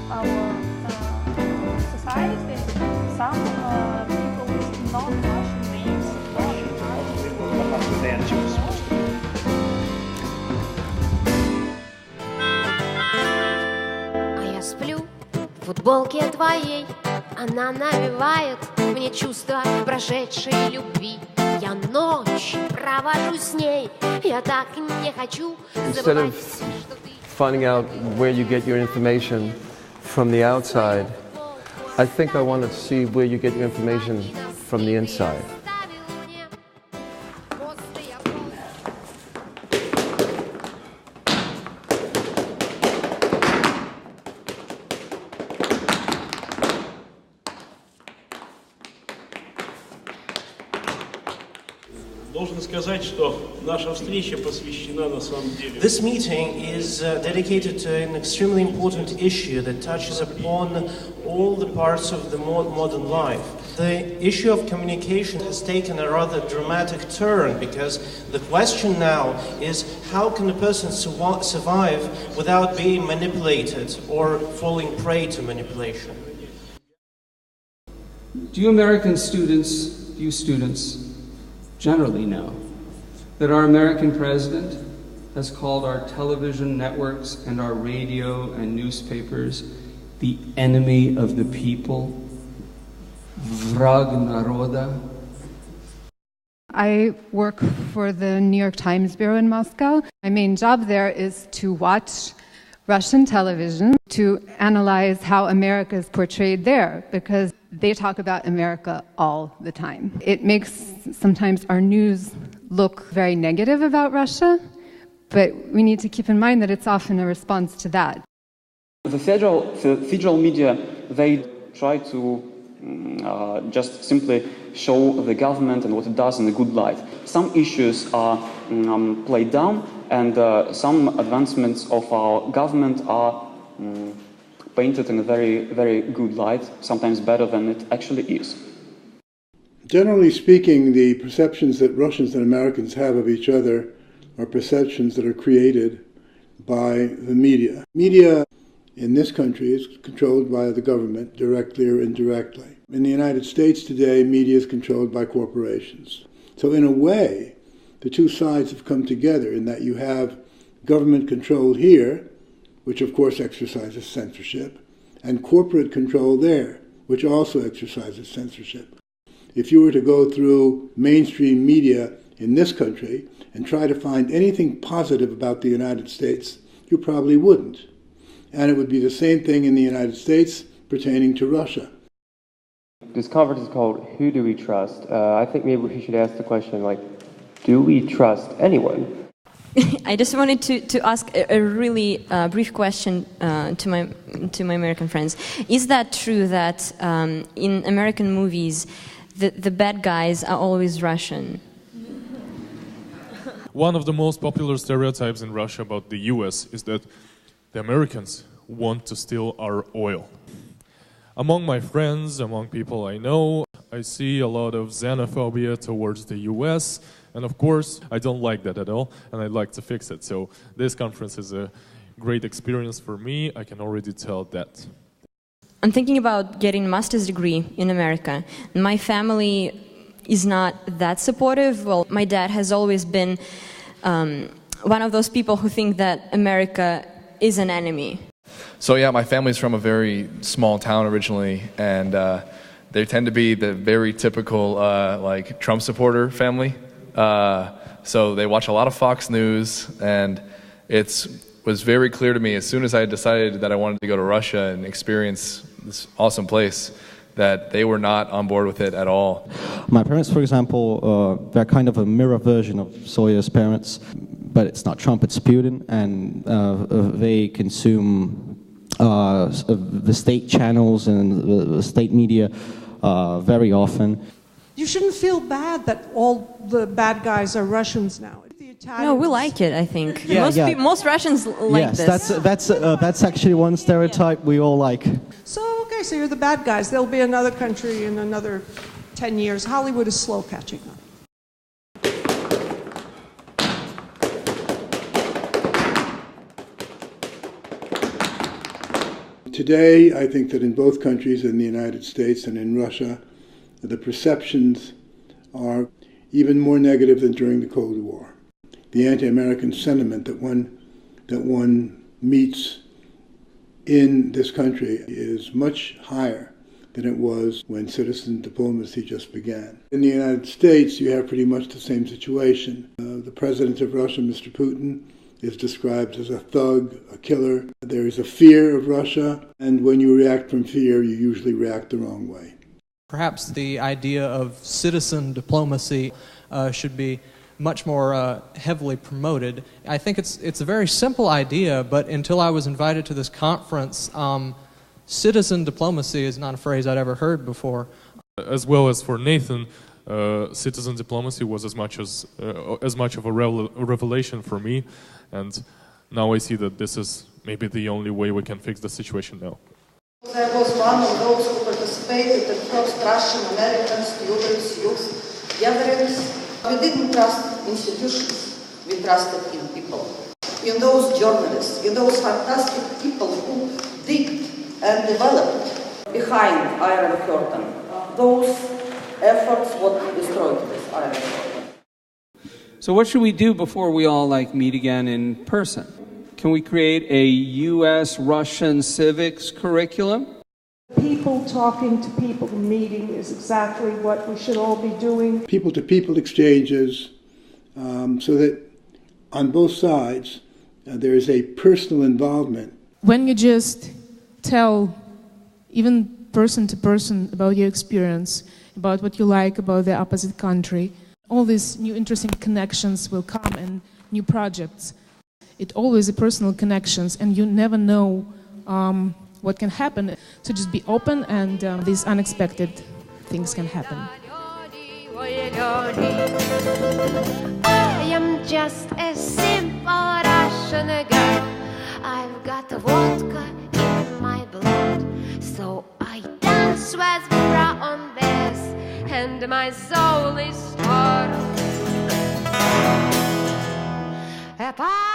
about our society. Some people with non-Russian names. А я сплю в футболке твоей, она навевает мне чувство прошедшей любви. Я ночь провожу с ней, я так не хочу забывать все, что ты... Finding out where you get your information from the outside, I think I want to see where you get your information from the inside. Должен сказать, что наша встреча посвящена на самом деле. This meeting is dedicated to an extremely important issue that touches upon all the parts of the modern life. The issue of communication has taken a rather dramatic turn because the question now is how can a person survive without being manipulated or falling prey to manipulation? Do you American students, generally know that our American president has called our television networks and our radio and newspapers the enemy of the people, vrag naroda? I work for the New York Times Bureau in Moscow. My main job there is to watch Russian television, to analyze how America is portrayed there, because they talk about America all the time. It makes sometimes our news look very negative about Russia, but we need to keep in mind that it's often a response to that. The federal media, they try to just simply show the government and what it does in a good light. Some issues are played down, and some advancements of our government are painted in a very, very good light, sometimes better than it actually is. Generally speaking, the perceptions that Russians and Americans have of each other are perceptions that are created by the media. Media in this country is controlled by the government, directly or indirectly. In the United States today, media is controlled by corporations. So in a way, the two sides have come together in that you have government control here, which of course exercises censorship, and corporate control there, which also exercises censorship. If you were to go through mainstream media in this country and try to find anything positive about the United States, you probably wouldn't. And it would be the same thing in the United States pertaining to Russia. This conference is called Who Do We Trust? I think maybe we should ask the question, like, do we trust anyone? I just wanted to ask a really brief question to my American friends. Is that true that in American movies the bad guys are always Russian? One of the most popular stereotypes in Russia about the US is that the Americans want to steal our oil. Among my friends, among people I know, I see a lot of xenophobia towards the US, and of course, I don't like that at all, and I'd like to fix it. So this conference is a great experience for me, I can already tell that. I'm thinking about getting a master's degree in America. My family is not that supportive. Well, my dad has always been one of those people who think that America is an enemy. So yeah, my family's from a very small town originally, and they tend to be the very typical like Trump supporter family. So they watch a lot of Fox News, and it was very clear to me as soon as I decided that I wanted to go to Russia and experience this awesome place that they were not on board with it at all. My parents, for example, they're kind of a mirror version of Soya's parents, but it's not Trump, it's Putin, and they consume the state channels and the state media very often. You shouldn't feel bad that all the bad guys are Russians now. No, we like it, I think. Yeah, most Russians like this. Yes, that's actually one stereotype we all like. So, okay, so you're the bad guys. There'll be another country in another 10 years. Hollywood is slow catching up. Today, I think that in both countries, in the United States and in Russia, the perceptions are even more negative than during the Cold War. The anti-American sentiment that one meets in this country is much higher than it was when citizen diplomacy just began. In the United States, you have pretty much the same situation. The president of Russia, Mr. Putin, is described as a thug, a killer. There is a fear of Russia, and when you react from fear, you usually react the wrong way. Perhaps the idea of citizen diplomacy should be much more heavily promoted. I think it's a very simple idea, but until I was invited to this conference, citizen diplomacy is not a phrase I'd ever heard before. As well as for Nathan, citizen diplomacy was as much of a revelation for me, and now I see that this is maybe the only way we can fix the situation now. I was one of those who participated in first Russian-American students' youth gatherings. We didn't trust institutions, we trusted in people. In those journalists, in those fantastic people who digged and developed behind Iron Curtain. Those efforts what destroyed this Iron Curtain. So what should we do before we all meet again in person? Can we create a U.S.-Russian civics curriculum? People talking to people meeting is exactly what we should all be doing. People-to-people exchanges, so that on both sides there is a personal involvement. When you just tell, even person to person, about your experience, about what you like about the opposite country, all these new interesting connections will come and new projects. It's always a personal connections, and you never know what can happen. So just be open, and these unexpected things can happen. I am just a simple Russian girl. I've got vodka in my blood, so I dance with brown bears, and my soul is torn apart.